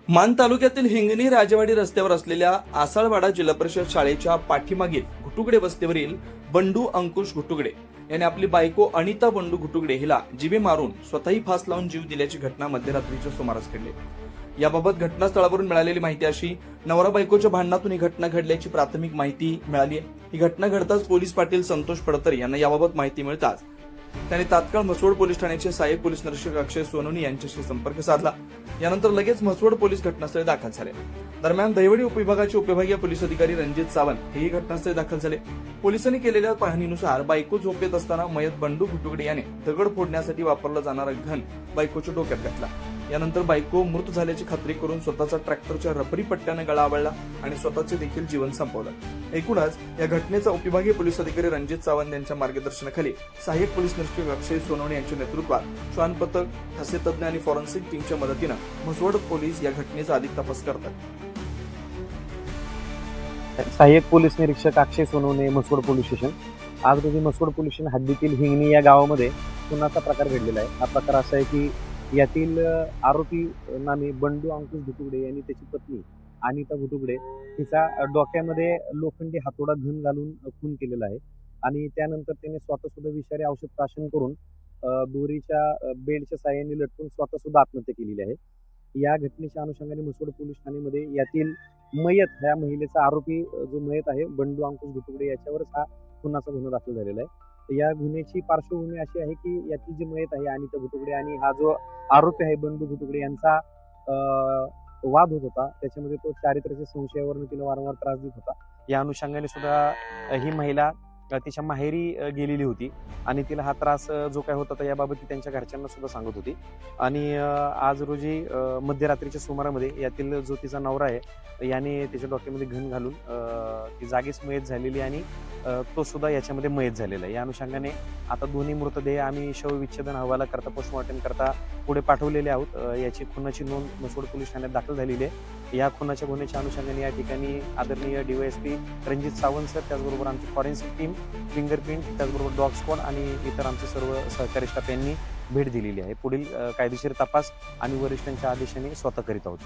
मान तालुक्यातील हिंगणी राजवाडी रस्त्यावर असलेल्या आसाळवाडा जिल्हा परिषद शाळेच्या पाठीमागील घुटुगडे वस्तीवरील बंडू अंकुश घुटुगडे यांनी आपली बायको अनिता बंडू घुटुगडे हिला जिवे मारून स्वतःही फास लावून जीव दिल्याची घटना मध्यरात्रीच्या सुमारास घडली। याबाबत घटनास्थळावरून मिळालेली माहिती अशी, नवरा बायकोच्या भांडणातून ही घटना घडल्याची प्राथमिक माहिती मिळाली आहे। ही घटना घडताच पोलीस पाटील संतोष पडतरे यांना याबाबत माहिती मिळताच त्यांनी तात्काळ म्हसवड पोलीस ठाण्याचे सहाय्यक पोलीस निरीक्षक अक्षय सोनवणे यांच्याशी संपर्क साधला। यानंतर लगेच म्हसवड पोलीस घटनास्थळी दाखल झाले। दरम्यान दहिवडी उपविभागाचे उपविभागीय पोलीस अधिकारी रणजित सावंत हेही घटनास्थळी दाखल झाले। पोलिसांनी केलेल्या पाहणीनुसार बायको झोपेत असताना मयत बंडू घुटुगडे याने दगड फोडण्यासाठी वापरला जाणारा घन बायकोच्या डोक्यात घातला। यानंतर बायको मृत झाल्याची खात्री करून स्वतःचा ट्रॅक्टरच्या रबरी पट्ट्याने गळा आवळला आणि स्वतःचे देखील जीवन संपवलं। एकूणच या घटनेचा उपविभागीय पोलीस अधिकारी रणजित सावंत यांच्या मार्गदर्शनाखाली सहाय्यक पोलीस निरीक्षक अक्षय सोनवणे यांच्या नेतृत्वात श्वान पथक, ठसे तज्ञ आणि फॉरेन्सिक टीमच्या मदतीनं म्हसवड पोलीस या घटनेचा अधिक तपास करतात। सहाय्यक पोलीस निरीक्षक अक्षय सोनवणे, म्हसवड पोलीस स्टेशन। आज रोजी म्हसवड पोलीस स्टेशन हद्दीतील हिंगणी या गावामध्ये खुनाचा प्रकार घडलेला आहे। हा प्रकार असा आहे की यातील आरोपी नामी बंडू अंकुश घुटुगडे यांनी त्याची पत्नी अनिता घुटुगडे तिचा डोक्यामध्ये लोखंडी हातोडा घन घालून खून केलेला आहे आणि त्यानंतर त्याने स्वतः सुद्धा विषारी औषध प्राशन करून दोरीच्या बेल्टच्या साहाय्याने लटकून स्वतः सुद्धा आत्महत्या केलेली आहे। या घटनेच्या अनुषंगाने म्हसवड पोलीस ठाण्यामध्ये यातील मयत ह्या महिलेचा आरोपी जो मयत आहे बंडू अंकुश घुटुगडे याच्यावरच हा खुनाचा गुन्हा दाखल झालेला आहे। या गुन्ह्याची पार्श्वभूमी अशी आहे की यातील जी मयत आहे अनिता घुटुगडे आणि हा जो आरोपी आहे बंडू घुटुगडे यांचा वाद होत होता। त्याच्यामध्ये तो चारित्र्याच्या संशयावरून तिला वारंवार त्रास देत होता। या अनुषंगाने सुद्धा ही महिला तिच्या माहेरी गेलेली होती आणि तिला हा त्रास जो काय होत होता याबाबत ती त्यांच्या घरच्यांना सुद्धा सांगत होती आणि आज रोजी मध्यरात्रीच्या सुमारामध्ये यातील जो तिचा नवरा आहे याने त्याच्या डोक्यामध्ये घन घालून ती जागीच मयत झालेली आणि तो सुद्धा याच्यामध्ये मयत झालेला आहे। या अनुषंगाने आता दोन्ही मृतदेह आम्ही शवविच्छेदन अहवाला करता पोस्टमॉर्टम करता पुढे पाठवलेले आहोत। याची खुनाची नोंद म्हसवड पोलीस ठाण्यात दाखल झालेली आहे। या खुनाच्या गुन्ह्याच्या अनुषंगाने या ठिकाणी आदरणीय DYSP रणजित सावंत सर, त्याचबरोबर आमची फॉरेन्सिक टीम, फिंगरप्रिंट, त्याचबरोबर डॉग स्क्वॉड आणि इतर आमचे सर्व सहकारी स्टाफ यांनी भेट दिलेली आहे। पुढील कायदेशीर तपास आणि वरिष्ठांच्या आदेशाने स्वतः करीत आहोत।